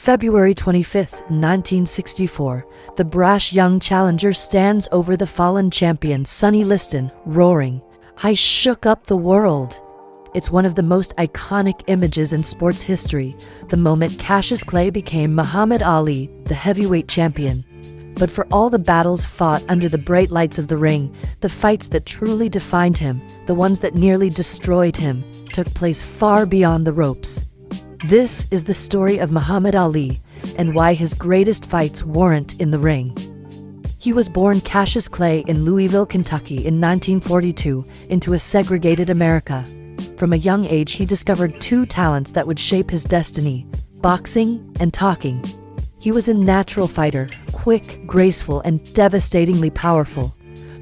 February 25, 1964, the brash young challenger stands over the fallen champion Sonny Liston, roaring, "I shook up the world." It's one of the most iconic images in sports history, the moment Cassius Clay became Muhammad Ali, the heavyweight champion. But for all the battles fought under the bright lights of the ring, the fights that truly defined him, the ones that nearly destroyed him, took place far beyond the ropes. This is the story of Muhammad Ali and why his greatest fights weren't in the ring. He was born Cassius Clay in Louisville, Kentucky in 1942 into a segregated America. From a young age, he discovered two talents that would shape his destiny: boxing and talking. He was a natural fighter, quick, graceful, and devastatingly powerful.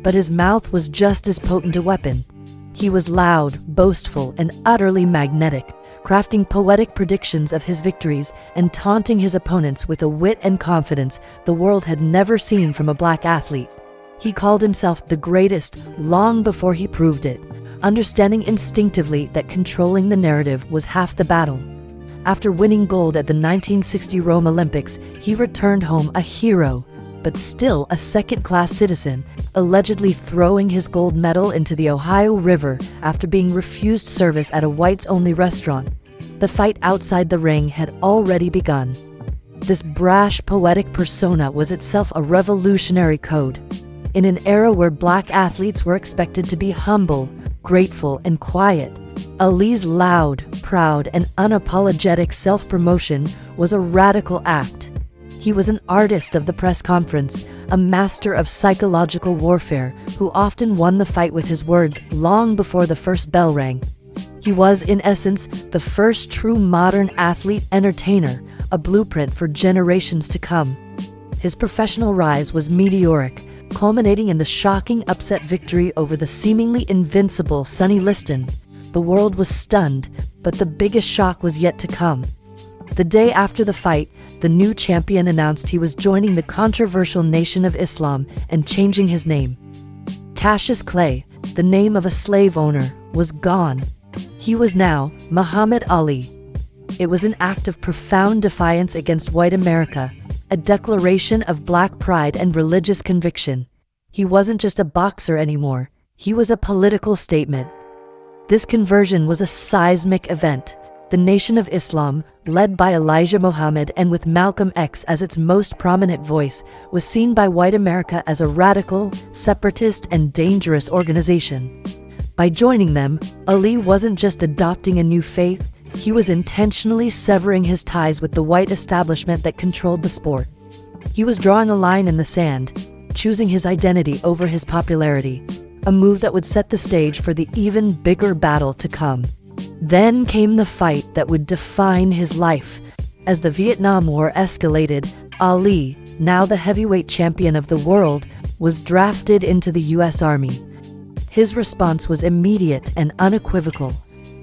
But his mouth was just as potent a weapon. He was loud, boastful, and utterly magnetic, crafting poetic predictions of his victories and taunting his opponents with a wit and confidence the world had never seen from a black athlete. He called himself the greatest long before he proved it, understanding instinctively that controlling the narrative was half the battle. After winning gold at the 1960 Rome Olympics, he returned home a hero, but still a second-class citizen, allegedly throwing his gold medal into the Ohio River after being refused service at a whites-only restaurant. The fight outside the ring had already begun. This brash, poetic persona was itself a revolutionary code. In an era where black athletes were expected to be humble, grateful, and quiet, Ali's loud, proud, and unapologetic self-promotion was a radical act. He was an artist of the press conference, a master of psychological warfare who often won the fight with his words long before the first bell rang. He was, in essence, the first true modern athlete entertainer, a blueprint for generations to come. His professional rise was meteoric, culminating in the shocking upset victory over the seemingly invincible Sonny Liston. The world was stunned, but the biggest shock was yet to come. The day after the fight, the new champion announced he was joining the controversial Nation of Islam and changing his name. Cassius Clay, the name of a slave owner, was gone. He was now Muhammad Ali. It was an act of profound defiance against white America, a declaration of black pride and religious conviction. He wasn't just a boxer anymore, he was a political statement. This conversion was a seismic event. The Nation of Islam, led by Elijah Muhammad and with Malcolm X as its most prominent voice, was seen by white America as a radical, separatist, and dangerous organization. By joining them, Ali wasn't just adopting a new faith, he was intentionally severing his ties with the white establishment that controlled the sport. He was drawing a line in the sand, choosing his identity over his popularity, a move that would set the stage for the even bigger battle to come. Then came the fight that would define his life. As the Vietnam War escalated, Ali, now the heavyweight champion of the world, was drafted into the U.S. Army. His response was immediate and unequivocal.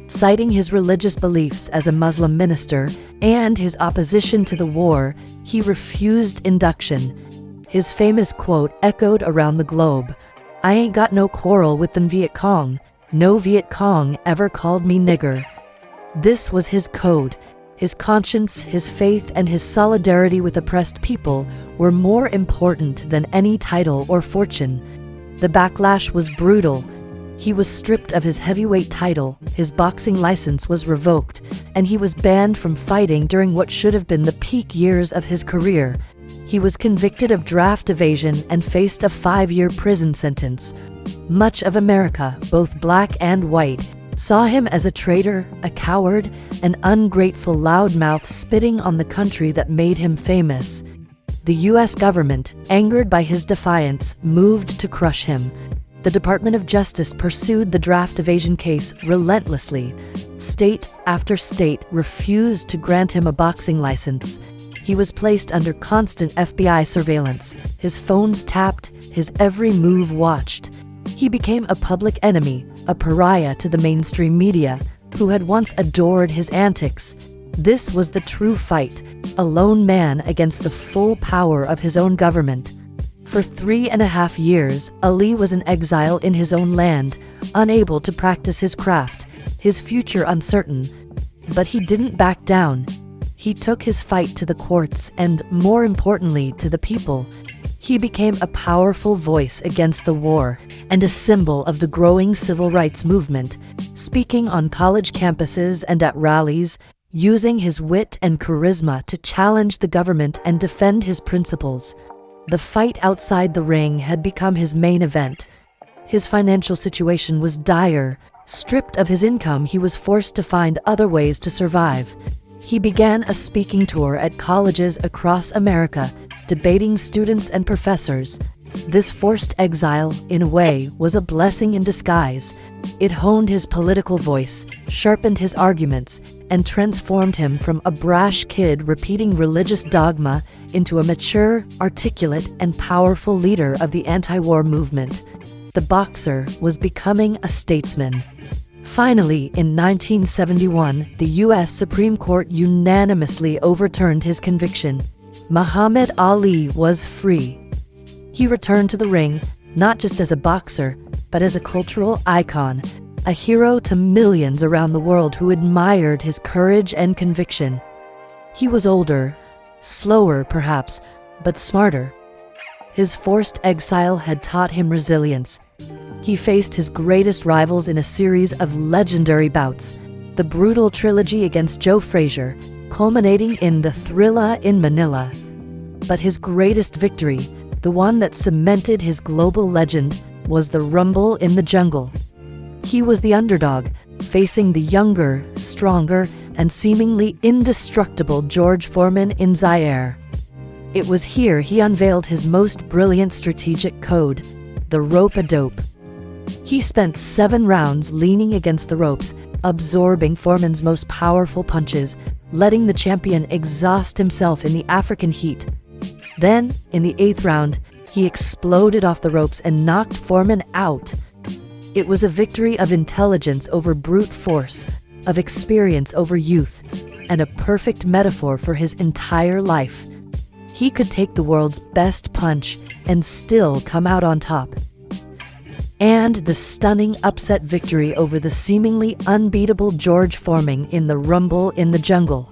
Citing his religious beliefs as a Muslim minister and his opposition to the war, he refused induction. His famous quote echoed around the globe, "I ain't got no quarrel with them Viet Cong. No Viet Cong ever called me nigger." This was his code. His conscience, his faith, and his solidarity with oppressed people were more important than any title or fortune. The backlash was brutal. He was stripped of his heavyweight title, his boxing license was revoked, and he was banned from fighting during what should have been the peak years of his career. He was convicted of draft evasion and faced a 5-year prison sentence. Much of America, both black and white, saw him as a traitor, a coward, an ungrateful loudmouth spitting on the country that made him famous. The U.S. government, angered by his defiance, moved to crush him. The Department of Justice pursued the draft evasion case relentlessly. State after state refused to grant him a boxing license. He was placed under constant FBI surveillance, his phones tapped, his every move watched. He became a public enemy, a pariah to the mainstream media, who had once adored his antics. This was the true fight, a lone man against the full power of his own government. For 3.5 years, Ali was in exile in his own land, unable to practice his craft, his future uncertain. But he didn't back down. He took his fight to the courts and, more importantly, to the people. He became a powerful voice against the war and a symbol of the growing civil rights movement, speaking on college campuses and at rallies, using his wit and charisma to challenge the government and defend his principles. The fight outside the ring had become his main event. His financial situation was dire. Stripped of his income, he was forced to find other ways to survive. He began a speaking tour at colleges across America, debating students and professors. This forced exile, in a way, was a blessing in disguise. It honed his political voice, sharpened his arguments, and transformed him from a brash kid repeating religious dogma into a mature, articulate, and powerful leader of the anti-war movement. The boxer was becoming a statesman. Finally, in 1971, the U.S. Supreme Court unanimously overturned his conviction. Muhammad Ali was free. He returned to the ring, not just as a boxer, but as a cultural icon, a hero to millions around the world who admired his courage and conviction. He was older, slower perhaps, but smarter. His forced exile had taught him resilience. He faced his greatest rivals in a series of legendary bouts, the brutal trilogy against Joe Frazier, culminating in the Thrilla in Manila. But his greatest victory, the one that cemented his global legend, was the Rumble in the Jungle. He was the underdog, facing the younger, stronger, and seemingly indestructible George Foreman in Zaire. It was here he unveiled his most brilliant strategic code, the rope-a-dope. He spent 7 rounds leaning against the ropes, absorbing Foreman's most powerful punches, letting the champion exhaust himself in the African heat. Then, in the 8th round, he exploded off the ropes and knocked Foreman out. It was a victory of intelligence over brute force, of experience over youth, and a perfect metaphor for his entire life. He could take the world's best punch and still come out on top. And the stunning upset victory over the seemingly unbeatable George Foreman in the Rumble in the Jungle.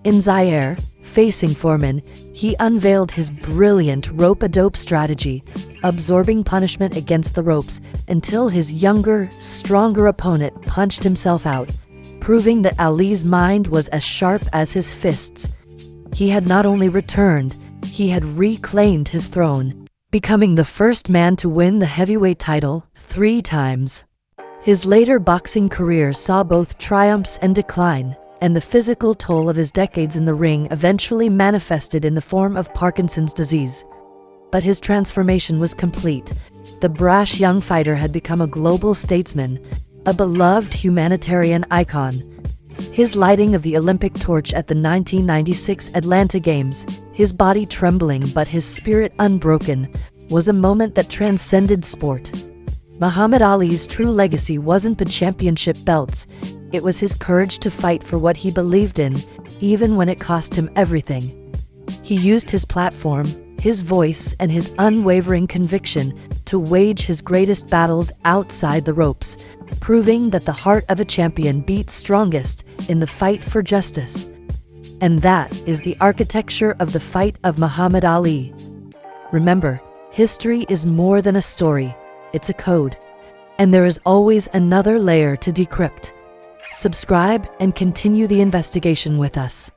In Zaire, facing Foreman, he unveiled his brilliant rope-a-dope strategy, absorbing punishment against the ropes until his younger, stronger opponent punched himself out, proving that Ali's mind was as sharp as his fists. He had not only returned, he had reclaimed his throne, becoming the first man to win the heavyweight title 3 times. His later boxing career saw both triumphs and decline, and the physical toll of his decades in the ring eventually manifested in the form of Parkinson's disease. But his transformation was complete. The brash young fighter had become a global statesman, a beloved humanitarian icon. His lighting of the Olympic torch at the 1996 Atlanta Games, his body trembling but his spirit unbroken, was a moment that transcended sport. Muhammad Ali's true legacy wasn't the championship belts. It was his courage to fight for what he believed in, even when it cost him everything. He used his platform, his voice, and his unwavering conviction to wage his greatest battles outside the ropes, proving that the heart of a champion beats strongest in the fight for justice. And that is the architecture of the fight of Muhammad Ali. Remember, history is more than a story, it's a code. And there is always another layer to decrypt. Subscribe and continue the investigation with us.